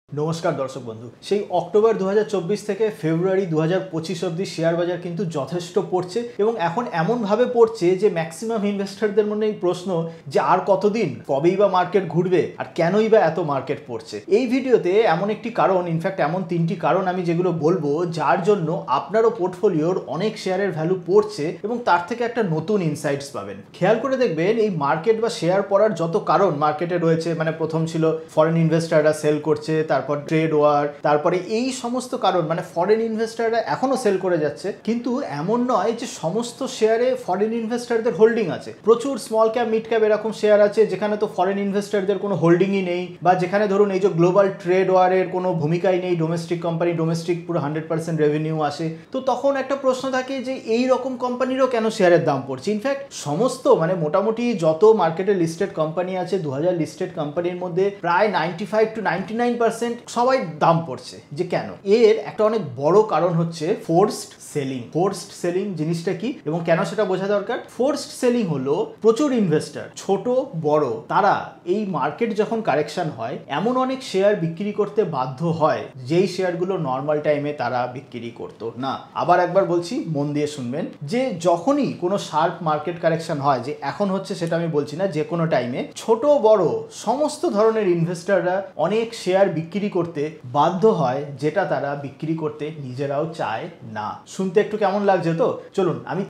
নমস্কার দর্শক বন্ধু। সেই অক্টোবর 2024 থেকে ফেব্রুয়ারি 2025 অবধি শেয়ার বাজার কিন্তু যথেষ্ট পড়ছে এবং এখন এমনভাবে পড়ছে যে ম্যাক্সিমাম ইনভেস্টরদের মনে এই প্রশ্ন যে আর কতদিন, কবেই বা মার্কেট ঘুরবে আর কেনই বা এত মার্কেট পড়ছে। এই ভিডিওতে এমন একটি কারণ, ইনফ্যাক্ট এমন তিনটি কারণ আমি যেগুলো বলবো যার জন্য আপনারও পোর্টফোলিওর অনেক শেয়ারের ভ্যালু পড়ছে এবং তার থেকে একটা নতুন ইনসাইটস পাবেন। খেয়াল করে দেখবেন এই মার্কেট বা শেয়ার পড়ার যত কারণ মার্কেটে রয়েছে, মানে প্রথম ছিল ফরেন ইনভেস্টাররা সেল করছে, তারপর ট্রেড ওয়ার, তারপরে এই সমস্ত কারণ, মানে ফরেন ইনভেস্টাররা এখনো সেল করে যাচ্ছে। কিন্তু এমন নয় যে সমস্ত শেয়ারে ফরেন ইনভেস্টারদের হোল্ডিং আছে। প্রচুর স্মল ক্যাপ, মিড ক্যাপ এরকম শেয়ার আছে যেখানে তো ফরেন ইনভেস্টারদের কোনো হোল্ডিংই নেই, বা যেখানে ধরুন এই যে গ্লোবাল ট্রেড ওয়ারের কোনো ভূমিকাই নেই, ডোমেস্টিক কোম্পানি, ডোমেস্টিক পুরো 100% রেভিনিউ আসে। তো তখন একটা প্রশ্ন থাকে যে এই রকম কোম্পানিরও কেন শেয়ারের দাম পড়ছে। ইনফ্যাক্ট সমস্ত, মানে মোটামুটি যত মার্কেটে লিস্টেড কোম্পানি আছে, 2000 লিস্টেড কোম্পানির মধ্যে প্রায় 95 to 99% সবাই দাম পড়ছে। যে কেন? এর একটা অনেক বড় কারণ হচ্ছে ফোর্সড সেলিং। ফোর্সড সেলিং জিনিসটা কি এবং কেন সেটা বোঝা দরকার। ফোর্সড সেলিং হলো প্রচুর ইনভেস্টর, ছোট বড়, তারা এই মার্কেট যখন কারেকশন হয় এমন অনেক শেয়ার বিক্রি করতে বাধ্য হয় যেই শেয়ারগুলো নর্মাল টাইমে তারা বিক্রি করতো না। আবার একবার বলছি, মন দিয়ে শুনবেন, যে যখনই কোনো শার্প মার্কেট কারেকশন হয়, যে এখন হচ্ছে সেটা আমি বলছি না, যে কোনো টাইমে ছোট বড় সমস্ত ধরনের ইনভেস্টররা অনেক শেয়ার বিক্রি করতে বাধ্য হয় যেটা তারা বিক্রি করতে নিজেরাও চায় না। শুনতে একটু কেমন লাগছে তো? চলুন আমি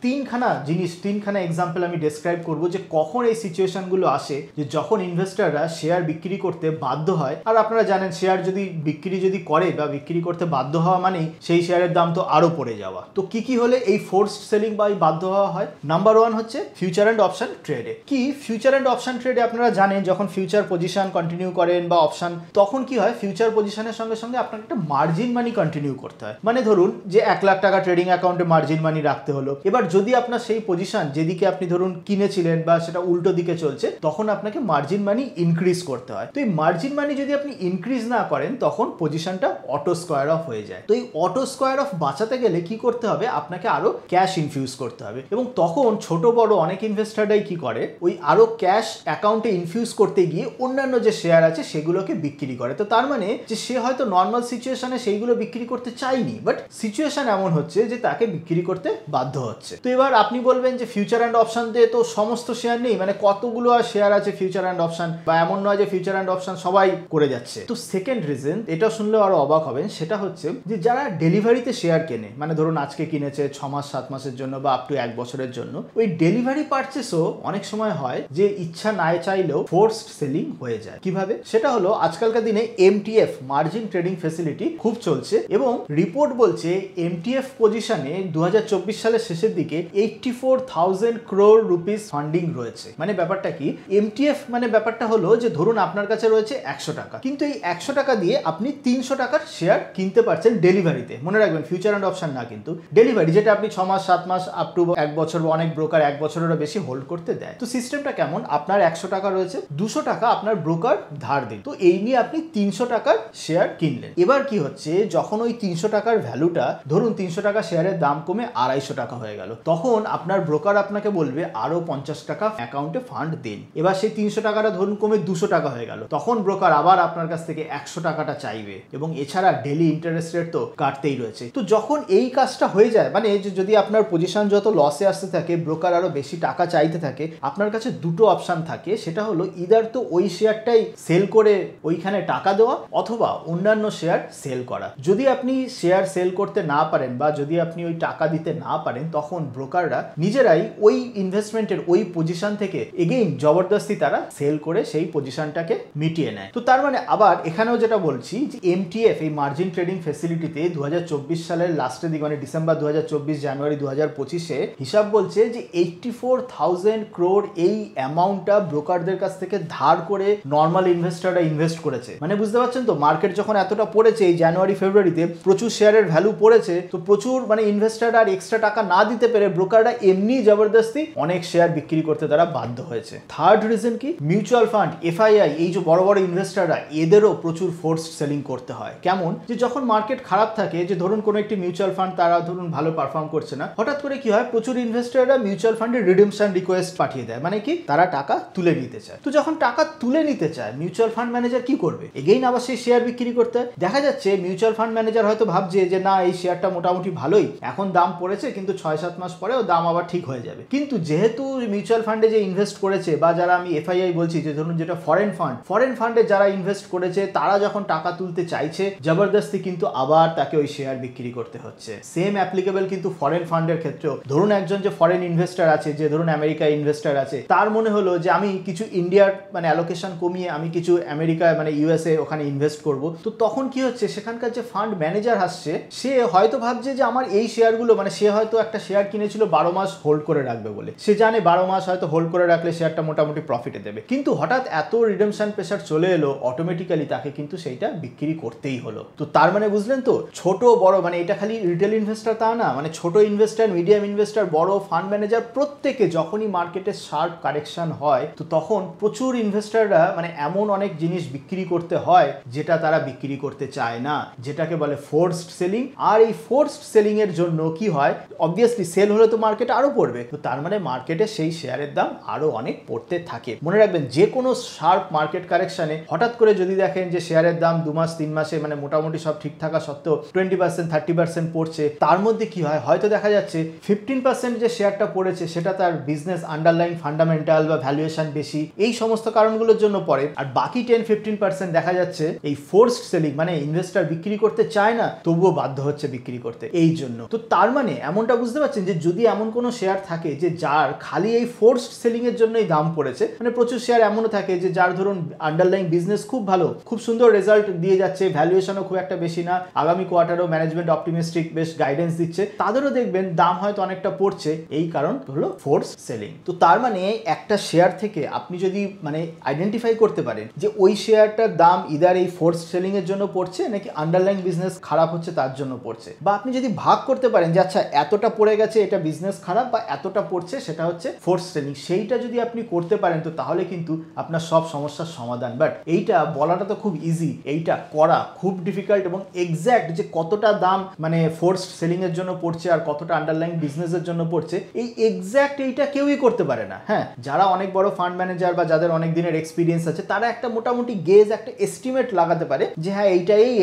তিনখানা এক্সাম্পল আমি ডেসক্রাইব করব যে কখন এই সিচুয়েশনগুলো আসে যে যখন ইনভেস্টররা শেয়ার বিক্রি করতে বাধ্য হয়। আর আপনারা জানেন শেয়ার যদি বিক্রি করে বা বিক্রি করতে বাধ্য হওয়া মানেই সেই শেয়ারের দাম তো আরো পড়ে যাওয়া। তো কি হলে এই ফোর্সড সেলিং বা এই বাধ্য হওয়া হয়? নাম্বার 1 হচ্ছে ফিউচার অ্যান্ড অপশন ট্রেডে। কি ফিউচার অ্যান্ড অপশন ট্রেডে আপনারা জানেন যখন ফিউচার পজিশন কন্টিনিউ করেন বা অপশন, তখন কি হয়, ফিউচার পজিশনের সঙ্গে সঙ্গে আপনাকে একটা মার্জিন মানি কন্টিনিউ করতে হয়। মানে ধরুন যে 1 লাখ টাকা ট্রেডিং অ্যাকাউন্টে মার্জিন মানি রাখতে হলো। এবার যদি আপনার সেই পজিশন যেদিকে আপনি ধরুন কিনেছিলেন বা সেটা উল্টো দিকে চলছে, তখন আপনাকে মার্জিন মানি ইনক্রিজ করতে হয়। তো এই মার্জিন মানি যদি আপনি ইনক্রিজ না করেন তখন পজিশনটা অটো স্কোয়ার অফ হয়ে যায়। তো এই অটো স্কোয়ার অফ বাঁচাতে গেলে কি করতে হবে, আপনাকে আরো ক্যাশ ইনফিউজ করতে হবে। এবং তখন ছোট বড় অনেক ইনভেস্টররাই কি করে, ওই আরো ক্যাশ অ্যাকাউন্টে ইনফিউজ করতে গিয়ে অন্যান্য যে শেয়ার আছে সেগুলোকে বিক্রি করে। তো তার মানে যে সে হয়তো নর্মাল সিচুয়েশনে সেইগুলো বিক্রি করতে চাইনি, বাট সিচুয়েশন এমন হচ্ছে যে তাকে বিক্রি করতে বাধ্য হচ্ছে। তো এবার আপনি বলবেন যে ফিউচার অ্যান্ড অপশন দিয়ে তো সমস্ত শেয়ার নেই, মানে কতগুলো আর শেয়ার আছে ফিউচার অ্যান্ড অপশন, বা এমন নয় যে ফিউচার অ্যান্ড অপশন সবাই করে যাচ্ছে। তো সেকেন্ড রিজন, এটা শুনলেও আরো অবাক হবেন, সেটা হচ্ছে যে যারা ডেলিভারিতে শেয়ার কেনে, মানে ধরুন আজকে কিনেছে 6 মাস 7 মাসের জন্য বা আপ টু 1 বছরের জন্য, ওই ডেলিভারি পারচেসও অনেক সময় হয় যে ইচ্ছা না চাইলেও ফোর্সড সেলিং হয়ে যায়। কিভাবে? সেটা হলো আজকালকার দিনে এমটিএফ, মার্জিন ট্রেডিং ফ্যাসিলিটি, খুব চলছে এবং রিপোর্ট বলছে এমটিএফ পজিশনে 2024 সালের শেষের দিকে 84,000 crore রুপিস ফান্ডিং রয়েছে। মানে ব্যাপারটা কি, এমটিএফ মানে ব্যাপারটা হলো যে ধরুন আপনার কাছে রয়েছে 100 টাকা, কিন্তু এই 100 টাকা দিয়ে আপনি 300 টাকার শেয়ার কিনতে পারছেন ডেলিভারিতে। মনে রাখবেন ফিউচার অ্যান্ড অপশন না, কিন্তু ডেলিভারি, যেটা আপনি 6 মাস 7 মাস আপ টু 1 বছর, বা অনেক ব্রোকার 1 বছরেরও বেশি হোল্ড করতে দেয়। তো সিস্টেমটা কেমন, আপনার 100 টাকা রয়েছে, 200 টাকা আপনার ব্রোকার ধার দিন, তো এই নিয়ে আপনি 300 টাকার শেয়ার কিনলেন। এবার কি হচ্ছে, যখন ওই 300 টাকার ভ্যালুটা, ধরুন 300 টাকা শেয়ারের দাম কমে 250 টাকা হয়ে গেল, তখন আপনার ব্রোকার আপনাকে বলবে আরো 50 টাকা অ্যাকাউন্টে ফান্ড দিন। এবার সেই 300 টাকাটা ধরুন কমে 200 টাকা হয়ে গেল, তখন ব্রোকার আবার আপনার কাছ থেকে 100 টাকাটা চাইবে এবং এছাড়া ডেলি ইন্টারেস্ট রেট তো কাটতেই রয়েছে। তো যখন এই কাজটা হয়ে যায়, মানে যদি আপনার পজিশন যত লসে আসতে থাকে, ব্রোকার আরো বেশি টাকা চাইতে থাকে, আপনার কাছে দুটো অপশন থাকে। সেটা হলো ইদার তো ওই শেয়ারটাই সেল করে ওইখানে টাকা দেওয়া, অথবা অন্যান্য শেয়ার সেল করা। যদি আপনি শেয়ার সেল করতে না পারেন বা যদি আপনি ওই টাকা দিতে না পারেন, তখন ব্রোকাররা নিজেরাই ওই ইনভেস্টমেন্টের ওই পজিশন থেকে এগেইন জবরদস্তি তারা সেল করে সেই পজিশনটাকে মিটিয়ে নেয়। তো তার মানে আবার এখানেও যেটা বলছি যে এমটিএফ, এই মার্জিন ট্রেডিং ফ্যাসিলিটিতে 2024 সালের লাস্টের দিকে, মানে ডিসেম্বর 2024 জানুয়ারি 2025-এ হিসাব বলছে যে 84,000 crore এই অ্যামাউন্টটা ব্রোকারদের কাছ থেকে ধার করে নর্মাল ইনভেস্টররা ইনভেস্ট করেছে। মানে বুঝতে পারছেন তো, মার্কেট যখন এতটা পড়েছে এই জানুয়ারি ফেব্রুয়ারিতে, প্রচুর শেয়ারের ভ্যালু পড়েছে, তো প্রচুর মানে ইনভেস্টররা আর এক্সট্রা টাকা না দিতে পেরে ব্রোকাররা এমনি জবরদস্তি অনেক শেয়ার বিক্রি করতে তারা বাধ্য হয়েছে। থার্ড রিজন কি, মিউচুয়াল ফান্ড, এফআইআই, এই যে বড় বড় ইনভেস্টররা, এদেরও প্রচুর ফোর্সড সেলিং করতে হয়। কেমন, যে যখন মার্কেট খারাপ থাকে, যে ধরুন কোনো একটি মিউচুয়াল ফান্ড তারা ধরুন ভালো পারফর্ম করছে না, হঠাৎ করে কি হয়, প্রচুর ইনভেস্টররা মিউচুয়াল ফান্ডে রিডিমশন রিকোয়েস্ট পাঠিয়ে দেয়। মানে কি, তারা টাকা তুলে নিতে চায়। তো যখন টাকা তুলে নিতে চায়, মিউচুয়াল ফান্ড ম্যানেজার কি করবে, এগেইন আবার সেই শেয়ার বিক্রি করতে হয়। দেখা যাচ্ছে মিউচুয়াল ফান্ড ম্যানেজার হয়তো ভাবছে যে না এই শেয়ারটা মোটামুটি ভালোই, এখন দাম পড়েছে, কিন্তু 6-7 মাস পরেও দাম আবার ঠিক হয়ে যাবে। কিন্তু যেহেতু মিউচুয়াল ফান্ডে যে ইনভেস্ট করেছে, বা যারা আমি এফআইআই বলছি, যে ধরুন যেটা ফরেন ফান্ডে যারা ইনভেস্ট করেছে, তারা যখন টাকা তুলতে চাইছে জবরদস্তি কিন্তু আবার তাকে ওই শেয়ার বিক্রি করতে হচ্ছে। সেম অ্যাপ্লিকেবল কিন্তু ফরেন ফান্ডের ক্ষেত্রেও। ধরুন একজন যে ফরেন ইনভেস্টার আছে, যে ধরুন আমেরিকায় ইনভেস্টার আছে, তার মনে হলো যে আমি কিছু ইন্ডিয়ার মানে অ্যালোকেশন কমিয়ে আমি কিছু আমেরিকা মানে ইউএসএ ওখানে ইনভেস্ট করব। তো তখন কি হচ্ছে, সেখানকার যে ফান্ড ম্যানেজার আসছে, সে হয়তো ভাবছে যে আমার এই শেয়ারগুলো, মানে সে হয়তো একটা শেয়ার কিনেছিল 12 মাস হোল্ড করে রাখবে বলে, সে জানে 12 মাস হয়তো হোল্ড করে রাখলে শেয়ারটা মোটামুটি প্রফিটে দেবে, কিন্তু হঠাৎ এত রিডেমশন প্রেসার চলে এলো, অটোমেটিক্যালি তাকে কিন্তু সেইটা বিক্রি করতেই হলো। তো তার মানে বুঝলেন তো, ছোট বড় মানে এটা খালি রিটেল ইনভেস্টার তা না, মানে ছোট ইনভেস্টার, মিডিয়াম ইনভেস্টার, বড় ফান্ড ম্যানেজার, প্রত্যেকে যখনই মার্কেটে শার্প কারেকশন হয়, তো তখন প্রচুর ইনভেস্টাররা মানে এমন অনেক জিনিস বিক্রি করতে হয় যেটা তারা বিক্রি করতে চায় না, যেটাকে বলে ফোর্সড সেলিং। আর এই ফোর্সড সেলিং এর জন্য কি হয়, অবভিয়াসলি সেল হলে তো মার্কেট আরো পড়বে, তো তার মানে মার্কেটে সেই শেয়ারের দাম আরো অনেক পড়তে থাকে। মনে রাখবেন, যে কোনো শার্প মার্কেট কারেকশনে হঠাৎ করে যদি দেখেন যে শেয়ারের দাম 2 মাস 3 মাসে মানে মোটামুটি সব ঠিক থাকা সত্ত্বেও 20% 30% পড়ছে, তার মধ্যে কি হয়, হয়তো দেখা যাচ্ছে 15% যে শেয়ারটা পড়েছে সেটা তার বিজনেস আন্ডারলাইন ফান্ডামেন্টাল বা ভ্যালুয়েশন বেশি, এই সমস্ত কারণগুলোর জন্য পড়ে। আর বাকি 10-15% দেখা যাচ্ছে এই ফোর্সড সেলিং, মানে ইনভেস্টর বিক্রি করতে চায় না তবুও বাধ্য হচ্ছে বিক্রি করতে এই জন্য। তো তার মানে এমনটা বুঝতে পারছেন যে যদি এমন কোনো শেয়ার থাকে যে যার খালি এই ফোর্সড সেলিং এর জন্যই দাম পড়েছে, মানে প্রচুর শেয়ার এমনও থাকে যে যার ধরুন আন্ডারলাইন বিজনেস খুব ভালো, খুব সুন্দর রেজাল্ট দিয়ে যাচ্ছে, ভ্যালুয়েশনও খুব একটা বেশি না, আগামী কোয়ার্টারও ম্যানেজমেন্ট অপটিমিস্টিক বেশ গাইডেন্স দিচ্ছে, তাদেরও দেখবেন দাম হয়তো অনেকটা পড়ছে, এই কারণ হলো ফোর্স সেলিং। তো তার মানে একটা শেয়ার থেকে আপনি যদি মানে আইডেন্টিফাই করতে পারেন যে ওই শেয়ারটার দাম ইদার এই ফোর্স সেলিং এর জন্য পড়ছে নাকি আন্ডারলাইন বিজনেস খারাপ হচ্ছে তার জন্য পড়ছে, বা আপনি যদি ভাগ করতে পারেন যে আচ্ছা এতটা পড়ে গেছে এটা বিজনেস খারাপ, বা এতটা পড়ছে সেটা হচ্ছে ফোর্স সেলিং, সেইটা যদি আপনি করতে পারেন তো তাহলে কিন্তু আপনার সব সমস্যার সমাধান। বাট এইটা বলাটা তো খুব ইজি, এইটা করা খুব ডিফিকাল্ট, এবং এক্স্যাক্ট যে কতটা দাম মানে ফোর্সড সেলিং এর জন্য পড়ছে আর কতটা আন্ডারলাইন বিজনেসের জন্য পড়ছে, এই এক্স্যাক্ট এইটা কেউই করতে পারে না। হ্যাঁ, যারা অনেক বড় ফান্ড ম্যানেজার বা যাদের অনেক দিনের এক্সপিরিয়েন্স আছে, তারা একটা মোটামুটি গেজ, একটা এস্টিমেট লাগাতে পারে যে হ্যাঁ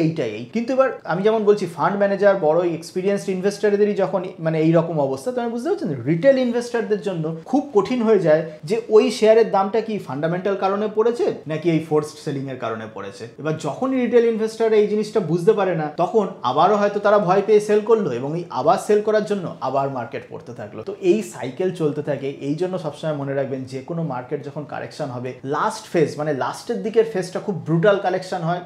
এইটাই। কিন্তু এবার আমি যেমন বলছি ফান্ড ম্যানেজার, বড় এক্সপিরিয়েন্সড ইনভেস্টারদেরই যখন মানে এইরকম অবস্থা, তো আমি বুঝতে পারছেন রিটেল ইনভেস্টারদের জন্য খুব কঠিন হয়ে যায় যে ওই শেয়ারের দামটা কি ফান্ডামেন্টাল কারণে পড়েছে নাকি এই ফোর্সড সেলিং এর কারণে পড়েছে। এবার যখনই রিটেল ইনভেস্টার এই জিনিসটা বুঝতে পারে না, তখন আবারও হয়তো তারা ভয় পেয়ে সেল করলো, এবং এই আবার সেল করার জন্য আবার মার্কেট পড়তে থাকলো। তো এই সাইকেল চলতে থাকে। এই জন্য সবসময় মনে রাখবেন যে কোনো মার্কেট যখন কারেকশন হবে, লাস্ট ফেজ মানে লাস্টের দিকের ফেজটা খুব ব্রুটাল কারেকশন হয়,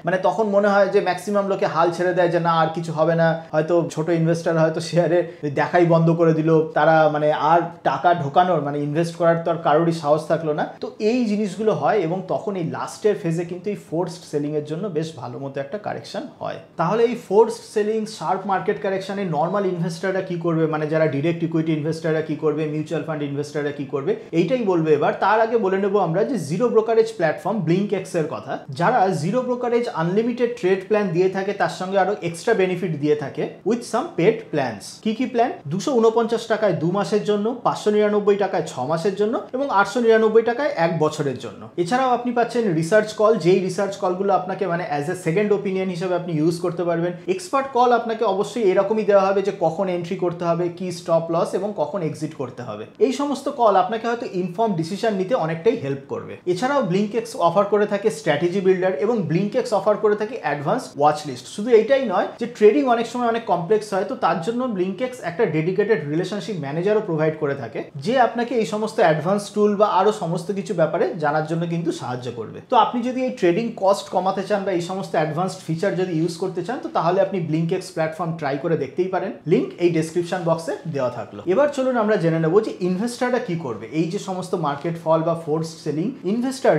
মানে তখন মনে হয় যে ম্যাক্সিমাম লোকে হাল ছেড়ে দেয় যে না আর কিছু হবে না, হয়তো ছোট ইনভেস্টার হয়তো শেয়ারে দেখাই বন্ধ করে দিল, তারা মানে আর টাকা ঢোকানোর মানে ইনভেস্ট করার তো আর কারোরই সাহস থাকলো না। তো এই জিনিসগুলো হয়, এবং তখন এই লাস্টের ফেজে কিন্তু এই ফোর্সড সেলিং এর জন্য বেশ ভালো মতো একটা কারেকশন হয়। তাহলে এই ফোর্সড সেলিং, শার্প মার্কেট কারেকশনে নর্মাল ইনভেস্টাররা কি করবে, মানে যারা ডিরেক্ট ইকুইটি ইনভেস্টাররা কি করবে, মিউচুয়াল ফান্ড ইনভেস্টাররা কি করবে, এইটাই বলবে এবার। তার আগে বলে নেবো আমরা যে জিরো ব্রোকারেজ প্ল্যাটফর্ম ব্লিঙ্কএক্স এর কথা, যারা zero brokerage unlimited trade plan দিয়ে থাকে, তার সঙ্গে আরো এক্সট্রা বেনিফিট দিয়ে থাকে উইথ সাম পেড প্ল্যানস। কি প্ল্যান? 249 টাকায় 2 মাসের জন্য, 599 টাকায় 6 মাসের জন্য, এবং 899 টাকায় 1 বছরের জন্য। এছাড়াও আপনি পাচ্ছেন রিসার্চ কল, যেই রিসার্চ কলগুলো আপনাকে মানে অ্যাজ এ সেকেন্ড ওপিনিয়ন হিসেবে আপনি ইউজ করতে পারবেন। এক্সপার্ট কল আপনাকে অবশ্যই এরকমই দেওয়া হবে যে কখন এন্ট্রি করতে হবে, কি স্টপ লস, এবং কখন এক্সিট করতে হবে। এই সমস্ত কল আপনাকে হয়তো ইনফর্ম ডিসিশন নিতে অনেকটাই হেল্প করবে। এছাড়াও ব্লিঙ্কএক্স অফার করে থাকে স্ট্র্যাটেজি বিল্ডার, এবং ব্লিঙ্কএক্স অফার করে থাকে অ্যাডভান্স ওয়াচ লিস্ট। শুধু এইটাই নয় যে ট্রেডিং অনেক সময় অনেক কমপ্লেক্স হয়, তো তার জন্য ব্লিঙ্কএক্স একটা ডেডিকেটেড রিলেশনশিপ ম্যানেজারও প্রোভাইড করে থাকে, যে আপনাকে এই সমস্ত অ্যাডভান্স টুল বা আরো সমস্ত কিছু ব্যাপারে জানার জন্য কিন্তু সাহায্য করবে। তো আপনি যদি এই ট্রেডিং কস্ট কমাতে চান বা এই সমস্ত অ্যাডভান্সড ফিচার যদি ইউজ করতে চান, তো তাহলে আপনি ব্লিঙ্কএক্স প্ল্যাটফর্ম ট্রাই করে দেখতেই পারেন। লিংক এই ডেসক্রিপশন বক্সে দেওয়া থাকলো। এবার চলুন আমরা জেনে নেবো যে ইনভেস্টাররা কি করবে। এই যে সমস্ত মার্কেট ফল বা ফোর্সড সেলিং,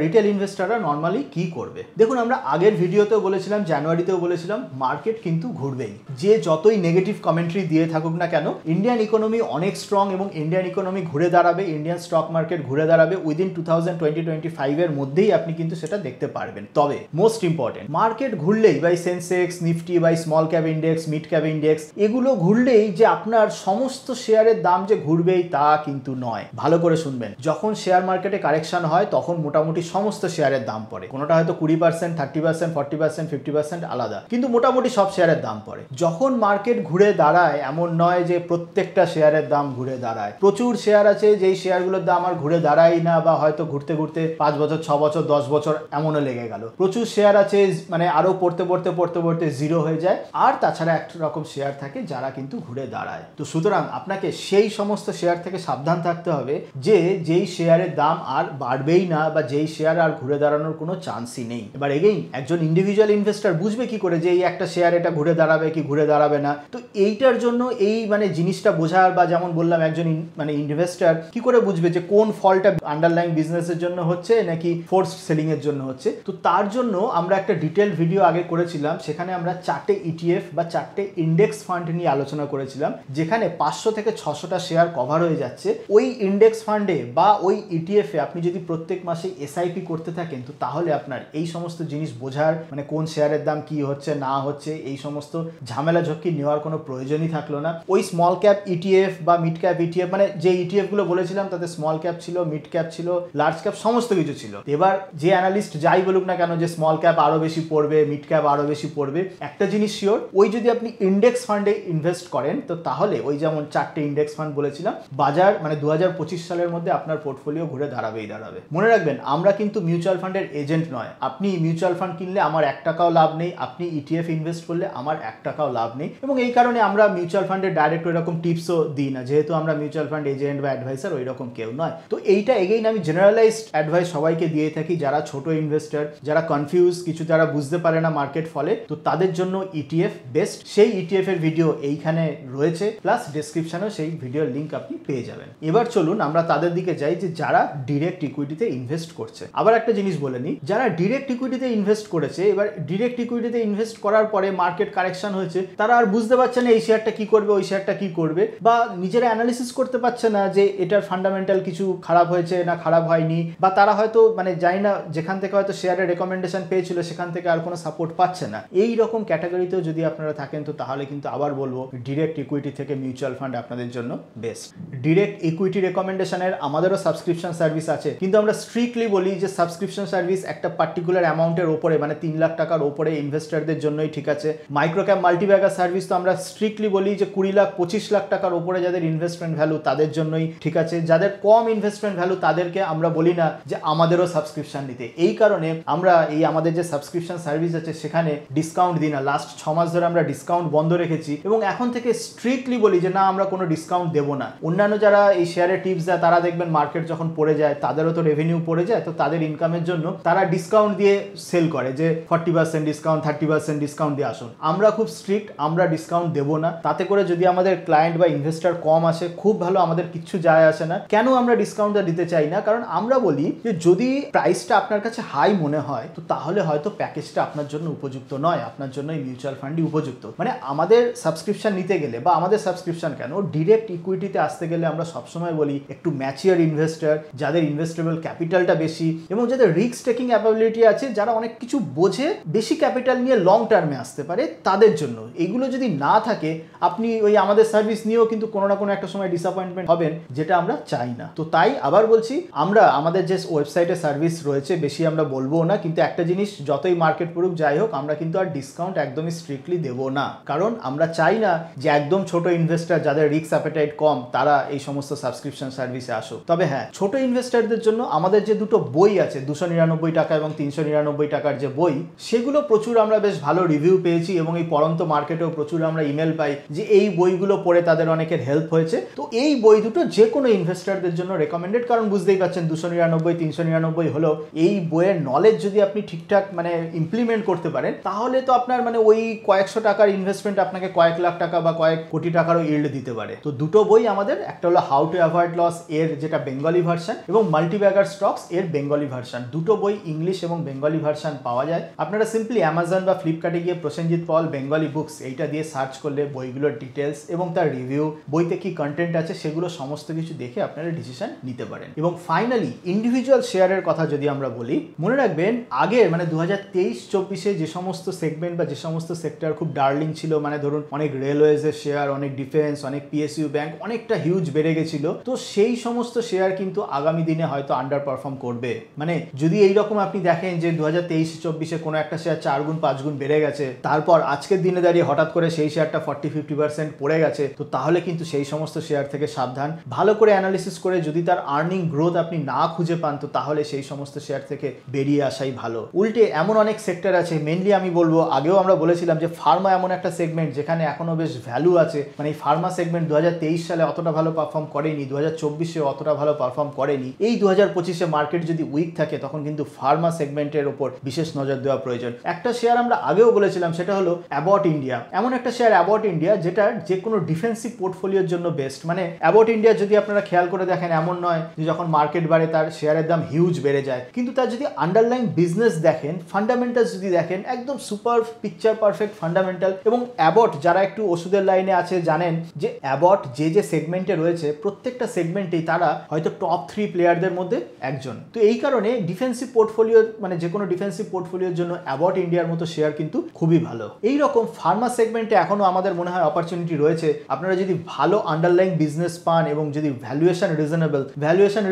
রিটেল ইনভেস্টাররা নর্মালি কি করবে। দেখুন, আমরা আগের ভিডিওতেও বলেছিলাম, জানুয়ারিতেও বলেছিলাম, মার্কেট কিন্তু ঘুরবেই। যে যতই নেগেটিভ কমেন্ট্রি দিয়ে থাকুক না কেন, ইন্ডিয়ান ইকোনমি অনেক স্ট্রং, এবং ইন্ডিয়ান ইকোনমি ঘুরে দাঁড়াবে, ইন্ডিয়ান স্টক মার্কেট ঘুরে দাঁড়াবে উইদিন 2025 এর মধ্যেই আপনি কিন্তু সেটা দেখতে পারবেন। তবে মোস্ট ইম্পর্টেন্ট, মার্কেট ঘুরলেই by Sensex, Nifty, by small cap index, mid cap index, এগুলো ঘুরলেই যে আপনার সমস্ত শেয়ারের দাম যে ঘুরবেই তা কিন্তু নয়। ভালো করে শুনবেন, যখন শেয়ার মার্কেটে কারেকশন হয় তখন মোটামুটি সমস্ত শেয়ারের দাম পড়ে, কোনোটা হয়তো 20% 20%, 30%, 40%, 50% আলাদা, কিন্তু মোটামুটি সব শেয়ারের দাম পড়ে। যখন মার্কেট ঘুরে দাঁড়ায়, এমন নয় যে প্রত্যেকটা শেয়ারের দাম ঘুরে দাঁড়ায়। প্রচুর শেয়ার আছে যেই শেয়ারগুলোর দাম আর ঘুরে দাঁড়ায় না, বা হয়তো ঘুরতে ঘুরতে 5 বছর, 6 বছর, 10 বছর এমনও লেগে গেল। প্রচুর শেয়ার আছে মানে আরো পড়তে পড়তে পড়তে পড়তে জিরো হয়ে যায়। আর তাছাড়া একটা রকম শেয়ার থাকে যারা কিন্তু ঘুরে দাঁড়ায়। তো সুতরাং আপনাকে সেই সমস্ত শেয়ার থেকে সাবধান থাকতে হবে যে যেই শেয়ারের দাম আর বাড়বেই না, বা যেই শেয়ার আর ঘুরে দাঁড়ানোর কোনো চান্সই নেই। এবার এগেইন একজন ইন্ডিভিজুয়াল ইনভেস্টর বুঝবে কি করে যে এই একটা শেয়ার এটা ঘুরে দাঁড়াবে কি ঘুরে দাঁড়াবে না? তো এইটার জন্য এই মানে জিনিসটা বোঝার, বা যেমন বললাম একজন মানে ইনভেস্টর কি করে বুঝবে যে কোন ফলটা আন্ডারলাইং বিজনেসের জন্য হচ্ছে নাকি ফোর্সড সেলিং এর জন্য হচ্ছে? তো তার জন্য আমরা একটা ডিটেল ভিডিও আগে করেছিলাম, সেখানে আমরা 4টে ইটিএফ বা 4টে ইন্ডেক্স ফান্ড নিয়ে আলোচনা করেছিলাম, যেখানে 500 থেকে 600টা শেয়ার কভার হয়ে যাচ্ছে। ওই ইন্ডেক্স ফান্ডে বা ওই ইটিএফ এ আপনি যদি প্রত্যেক মাসে এসআইপি করতে থাকেন, তো তাহলে আপনার এই সমস্ত জিনিস বোঝার, মানে কোন শেয়ারের দাম কি হচ্ছে না হচ্ছে, এই সমস্ত ঝামেলা ঝক্কি নেওয়ার কোনো প্রয়োজনই থাকলো না। ওই স্মল ক্যাপ ইটিএফ বা মিড ক্যাপ ইটিএফ, মানে যে ইটিএফ গুলো বলেছিলাম তাতে স্মল ক্যাপ ছিল, মিড ক্যাপ ছিল, লার্জ ক্যাপ, সমস্ত কিছু ছিল। এবার যে অ্যানালিস্ট যাই বলুক না কেন যে স্মল ক্যাপ আরো বেশি পড়বে, মিড ক্যাপ আরো বেশি পড়বে, একটা জিনিস শিওর, ওই যদি আপনি ইন্ডেক্স ফান্ডে ইনভেস্ট করেন, তো তাহলে ওই যেমন 4টে ইন্ডেক্স ফান্ড বলেছিলাম, বাজার মানে 2025 সালের মধ্যে আপনার পোর্টফোলিও ঘুরে দাঁড়াবেই দাঁড়াবে। মনে রাখবেন, আমরা কিন্তু মিউচুয়াল ফান্ডের এজেন্ট নয়। আপনি মিউচুয়াল ফান্ড কিনলে আমার 1 টাকাও লাভ নেই, আপনি ইটিএফ ইনভেস্ট করলে আমার 1 টাকাও লাভ নেই, এবং এই কারণে আমরা মিউচুয়াল ফান্ডের ডাইরেক্ট ওইরকম টিপসও দিই না, যেহেতু আমরা মিউচুয়াল ফান্ড এজেন্ট বা অ্যাডভাইসার ওই রকম কেউ নয়। তো এইটা এগেইন আমি জেনারেলাইজড অ্যাডভাইস সবাইকে দিয়ে থাকি, যারা ছোট ইনভেস্টর, যারা কনফিউজ, কিছু যারা বুঝতে পারে না মার্কেট ফলে, তো তাদের জন্য ইটিএফ বেস্ট। সেই ইটিএফ এর ভিডিও এইখানে রয়েছে, প্লাস ডেসক্রিপশনেও সেই ভিডিওর লিঙ্ক আপনি পেয়ে যাবেন। এবার চলুন আমরা তাদের দিকে যাই যে যারা ডিরেক্ট ইকুইটিতে ইনভেস্ট করছে। আবার একটা জিনিস বলে নিই, যারা ডিরেক্ট ইকুইটিতে ইনভেস্ট করেছে, এবার ডিরেক্ট ইকুইটিতে ইনভেস্ট করার পরে মার্কেট কারেকশন হয়েছে, তারা আর বুঝতে পারছে না এই শেয়ারটা কি করবে, ওই শেয়ারটা কি করবে, বা নিজেরা অ্যানালিসিস করতে পারছে না যে এটার ফান্ডামেন্টাল কিছু খারাপ হয়েছে না খারাপ হয়নি, বা তারা হয়তো মানে জানি না যেখান থেকে হয়তো শেয়ারের রেকমেন্ডেশন পেয়েছিল সেখান থেকে আর কোনো সাপোর্ট পাচ্ছে না। এই রকম ক্যাটাগরিতেও যদি আপনারা থাকেন, তো তাহলে কিন্তু আবার বলবো ডিরেক্ট ইকুইটি থেকে মিউচুয়াল ফান্ড আপনাদের জন্য বেস্ট। ডিরেক্ট ইকুইটি রেকমেন্ডেশনের আমাদেরও সাবস্ক্রিপশন সার্ভিস আছে, কিন্তু আমরা স্ট্রিক্টলি বলি যে সাবস্ক্রিপশন সার্ভিস একটা পার্টিকুলার অ্যামাউন্টের ওপরে, মানে 3 লাখ টাকার ওপরে ইনভেস্টরদের জন্যই ঠিক আছে। মাইক্রো ক্যাপ মাল্টিব্যাগার সার্ভিস তো আমরা স্ট্রিক্টলি বলি যে 20 লাখ 25 লাখ টাকার ওপরে যাদের ইনভেস্টমেন্ট ভ্যালু তাদের জন্যই ঠিক আছে। যাদের কম ইনভেস্টমেন্ট ভ্যালু তাদেরকে আমরা বলি না যে আমাদেরও সাবস্ক্রিপশন নিতে। এই কারণে আমরা এই আমাদের যে সাবস্ক্রিপশন সার্ভিস আছে সেখানে ডিসকাউন্ট দিই না। লাস্ট 6 মাস ধরে আমরা ডিসকাউন্ট বন্ধ রেখেছি, এবং এখন থেকে স্ট্রিক্টলি বলি যে না, আমরা কোনো ডিসকাউন্ট দেবো না। অন্যান্য যারা এই শেয়ারের টিপস দেয়, তারা দেখবেন মার্কেট যখন পড়ে যায় তাদেরও তো রেভিনিউ পড়ে যায়, তো তাদের ইনকামের জন্য তারা ডিসকাউন্ট দিয়ে সেল করে যে 40% ডিসকাউন্ট, 30% ডিসকাউন্ট দিয়ে আসুন। আমরা খুব স্ট্রিক্ট, আমরা ডিসকাউন্ট দেবো না। তাতে করে যদি আমাদের ক্লায়েন্ট বা ইনভেস্টর কম আসে, খুব ভালো, আমাদের কিচ্ছু যায় আসে না। কেন আমরা ডিসকাউন্টটা দিতে চাই না? কারণ আমরা বলি যে যদি প্রাইসটা আপনার কাছে হাই মনে হয়, তো তাহলে হয়তো প্যাকেজটা আপনার জন্য উপযুক্ত নয়, আপনার জন্য এই মিউচুয়াল ফান্ডই উপযুক্ত। মানে আমাদের সাবস্ক্রিপশন নিতে গেলে, বা আমাদের সাবস্ক্রিপশন কেন, ডিরেক্ট ইকুইটিতে আসতে গেলে আমরা সবসময় বলি একটু ম্যাচিওর ইনভেস্টর, যাদের ইনভেস্টেবল ক্যাপিটালটা বেশি, এবং যাদের রিস্ক টেকিং অ্যাবিলিটি আছে, যারা অনেক কিছু বোঝে, বেশি ক্যাপিটাল নিয়ে লং টার্মে আসতে পারে, তাদের জন্য। এইগুলো যদি না থাকে, আপনি ওই আমাদের সার্ভিস নিয়েও কিন্তু কোনো না কোনো একটা সময় ডিসঅ্যাপয়েন্টমেন্ট হবেন, যেটা আমরা চাই না। তো তাই আবার বলছি, আমরা আমাদের যে ওয়েবসাইটে সার্ভিস রয়েছে, বেশি আমরা বলবো না, কিন্তু একটা জিনিস, যতই মার্কেট পড়ুক যাই হোক, আমরা কিন্তু আর ডিসকাউন্ট একদমই স্ট্রিক্টলি দেবো না। কারণ আমরা চাই না যে একদম ছোট ইনভেস্টর যাদের রিস্ক অ্যাপেটাইট কম, তারা এই সমস্ত সাবস্ক্রিপশন সার্ভিসে আসো। তবে হ্যাঁ, ছোট ইনভেস্টরদের জন্য আমাদের যে দুটো বই আছে, 299 টাকা এবং 399 টাকার যে বই, সেগুলো প্রচুর আমরা বেশ ভালো রিভিউ পেয়েছি, এবং এই পড়ন্ত মার্কেটেও প্রচুর আমরা ইমেল পাই যে এই বইগুলো পড়ে তাদের অনেকের হেল্প হয়েছে। তো এই বই দুটো যে কোনো ইনভেস্টরদের জন্য রেকমেন্ডেড, কারণ বুঝতেই পারছেন 299 399 হলো, এই বইয়ের নলেজ যদি আপনি ঠিকঠাক মানে ইমপ্লিমেন্ট করতে পারেন, তাহলে তো আপনার মানে ওই কয়েকশো টাকার ইনভেস্টমেন্ট আপনাকে কয়েক লাখ টাকা বা কয়েক কোটি টাকারও ইল্ড দিতে পারে। তো দুটো বই আমাদের, একটা হলো হাউ টু অ্যাভয়েড লস এর যেটা বেঙ্গলি ভার্সন, এবং মাল্টিব্যাগার স্টকস এর বেঙ্গলি ভার্সন। দুটো বই ইংলিশ এবং বেঙ্গলি ভার্সন পাওয়া যায়। আপনারা সিম্পলি অ্যামাজন বা ফ্লিপকার্টে গিয়ে প্রসেনজিৎ পল বেঙ্গলি বুকস এইটা দিয়ে সার্চ করলে বইগুলোর ডিটেলস এবং তার রিভিউ, বইতে কি কন্টেন্ট আছে, সেগুলো সমস্ত কিছু দেখে আপনারা ডিসিশন নিতে পারেন। এবং ফাইনালি ইন্ডিভিজুয়াল শেয়ারের কথা যদি আমরা বলি, মনে রাখবেন আগের মানে 2023-24 যে সমস্ত সেগমেন্ট বা যে সমস্ত সেক্টর খুব ডার্লিং ছিল, মানে ধরুন অনেক রেলওয়েজের শেয়ার, অনেক ডিফেন্স, অনেক পিএসইউ ব্যাংক, অনেকটা হিউজ বেড়ে গেছিল, তো সেই সমস্ত শেয়ার কিন্তু আগামী দিনে হয়তো আন্ডার পারফর্ম করবে। মানে যদি এইরকম আপনি দেখেন যে 2023-24 কোনো একটা শেয়ার 4 গুণ 5 গুণ বেড়ে গেছে, তারপর আজকের দিনে দাঁড়িয়ে হঠাৎ করে সেই শেয়ারটা 40-50% পড়ে গেছে, তো তাহলে কিন্তু সেই সমস্ত শেয়ার থেকে সাবধান। ভালো করে অ্যানালিসিস করে যদি তার আর্নিং গ্রোথ আপনি না খুঁজে পান, তো তাহলে সেই সমস্ত শেয়ার থেকে বেরিয়ে আসাই ভালো। উল্টে এমন অনেক সেক্টর আছে, মেনলি আমি বলবো, আগেও আমরা বলেছিলাম যে ফার্মা এমন একটা সেগমেন্ট যেখানে এখনো বেশ ভ্যালু আছে। মানে এই ফার্মা সেগমেন্ট 2023 সালে অতটা ভালো পারফর্ম করেনি, 2024-এ অতটা ভালো পারফর্ম করেনি। এই 2025-এ মার্কেট যদি উইক থাকে তখন কিন্তু ফার্মা সেগমেন্টের ওপর বিশেষ নজর দেওয়া প্রয়োজন। একটা শেয়ার আমরা আগেও বলেছিলাম, সেটা হলো অ্যাবট ইন্ডিয়া। এমন একটা শেয়ার অ্যাবট ইন্ডিয়া যেটার যে কোনো ডিফেন্সিভ পোর্টফোলিওর জন্য বেস্ট। মানে অ্যাবট ইন্ডিয়া যদি আপনারা খেয়াল করে দেখেন, এমন নয় যে যখন মার্কেট বাড়ে তার শেয়ারের দাম হিউজ বেড়ে যায়, কিন্তু তার যদি আন্ডারলাইন বিজনেস দেখেন, ফান্ডামেন্টালস যদি দেখেন, একদম সুপার পিকচার পারফেক্ট ফান্ডামেন্টাল। এবং অ্যাবট যারা একটু ওষুধের লাইনে আছে জানেন যে অ্যাবট যে সেগমেন্টে রয়েছে প্রত্যেকটা সেগমেন্টেই তারা হয়তো টপ 3 প্লেয়ারদের মধ্যে একজন। তো এই কারণে ডিফেন্সিভ পোর্টফোলিও, মানে যে কোনো ডিফেন্সিভ পোর্টফোলিওর জন্য অ্যাবট ইন্ডিয়ার মতো শেয়ার কিন্তু খুবই ভালো। এই রকম ফার্মা সেগমেন্টে এখনো আমাদের মনে হয় অপরচুনিটি রয়েছে। আপনারা যদি ভালো আন্ডারলাইন বিজনেস পান এবং যদি ভ্যালুয়েশন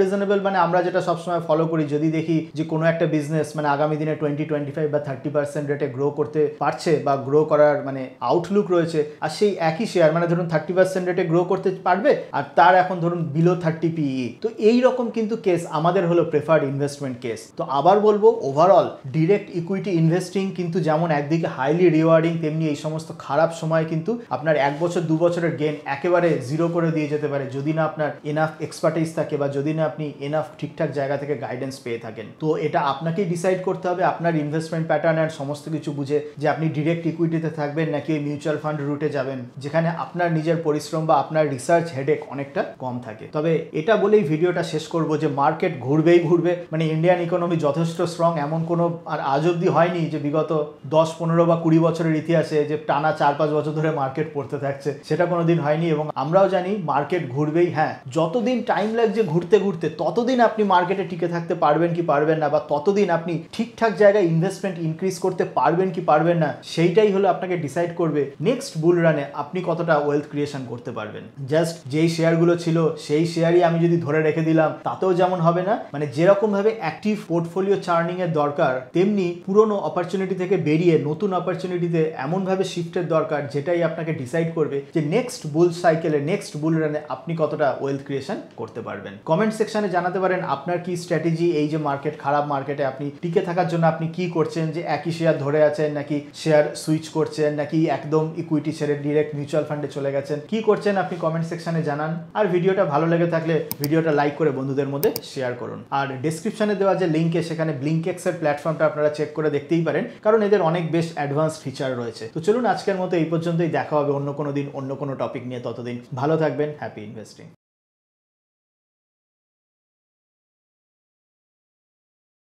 রিজনেবল মানে আমরা যেটা সবসময় ফলো করি, যদি দেখি যে কোনো একটা বিজনেস মানে আগামী দিনে 20-25 বা 30% রেটে গ্রো করতে পারছে বা গ্রো করার মানে আউটলুক রয়েছে, আর সেই একই শেয়ার মানে ধরুন 30% রেটে গ্রো করতে পারবে আর তার এখন ধরুন বিলো 30 PE, তো এই রকম কিন্তু কেস আমাদের হলো প্রেফার্ড ইনভেস্টমেন্ট কেস। তো আবার বলবো, ওভারঅল ডিরেক্ট ইকুইটি ইনভেস্টিং কিন্তু যেমন একদিকে হাইলি রিওয়ার্ডিং, তেমনি এই সমস্ত খারাপ সময় কিন্তু আপনার 1 বছর 2 বছরের গেন একেবারে জিরো করে দিয়ে যেতে পারে যদি না আপনার এনাফ এক্সপার্টিস থাকে বা যদি না আপনি এনাফ ঠিকঠাক জায়গা থেকে গাইডেন্স পেয়ে থাকেন। তো এটা আপনাকেই ডিসাইড করতে হবে আপনার ইনভেস্টমেন্ট প্যাটার্ন আর সমস্ত কিছু বুঝে, যে আপনি ডিরেক্ট ইকুইটিতে থাকবেন নাকি ওই মিউচুয়াল ফান্ড রুটে যাবেন, যেখানে আপনার নিজের পরিশ্রম বা আপনার রিসার্চ হেডেক অনেকটা কম থাকে। তবে এটা বলেই ভিডিওটা শেষ করব যে মার্কেট ঘুরবেই ঘুরবে। মানে ইন্ডিয়ান ইকোনমি যথেষ্ট স্ট্রং, এমন কোনো আর আজ অব্দি হয়নি যে বিগত 10-15 বা 20 বছরের ইতিহাসে যে টানা 4-5 বছর ধরে মার্কেট পড়তে থাকছে, সেটা কোনোদিন হয়নি। এবং আমরাও জানি মার্কেট ঘুরবেই। হ্যাঁ, যতদিন টাইম লাগছে ঘুরতে ঘুরতে, ততদিন আপনি মার্কেটে টিকে থাকতে পারবেন কি পারবেন না, বা ততদিন আপনি ঠিকঠাক জায়গায় ইনভেস্টমেন্ট ইনক্রিজ করতে পারবেন কি পারবেন না, সেইটাই হলো আপনাকে ডিসাইড করবে নেক্সট বুল রানে আপনি কতটা ওয়েলথ ক্রিয়েশন করতে পারবেন। জাস্ট যেই শেয়ারগুলো ছিল সেই শেয়ারই আমি যদি ধরে রেখে দিলাম তাতেও যেমন হবে না। মানে যেরকম ভাবে অ্যাক্টিভ পোর্টফোলিও চার্নিং এর দরকার, তেমনি পুরনো অপরচুনিটি থেকে বেরিয়ে নতুন অপরচুনিটিতে এমন ভাবে শিফটের দরকার, যেটাই আপনাকে ডিসাইড করবে যে নেক্সট বুল সাইকেলে নেক্সট বুল রানে আপনি কতটা ওয়েলথ ক্রিয়েশন করতে পারবেন। কমেন্ট সেকশনে জানাতে পারেন আপনার কি স্ট্র্যাটেজি, এই যে মার্কেট খারাপ মার্কেটে আপনি টিকে থাকার জন্য আপনি কি করছেন, যে একই শেয়ার ধরে আছেন নাকি শেয়ার সুইচ করছেন নাকি একদম ইকুইটি ছেড়ে ডিরেক্ট মিউচুয়াল ফান্ডে চলে গেছেন, কি করছেন আপনি কমেন্ট সেকশনে জানান। আর ভিডিওটা ভালো লেগে থাকলে ভিডিওটা লাইক করে বন্ধুদের মধ্যে শেয়ার করুন। আর ডেসক্রিপশনে দেওয়া যে লিঙ্কে, সেখানে ব্লিঙ্কএক্স এর প্ল্যাটফর্মটা আপনারা চেক করে দেখতেই পারেন, কারণ এদের অনেক বেশ অ্যাডভান্স ফিচার রয়েছে। তো চলুন আজকের মতো এই পর্যন্তই, দেখা হবে অন্য কোনো দিন অন্য কোনো টপিক নিয়ে। ততদিন ভালো থাকবেন, হ্যাপি ইনভেস্টিং।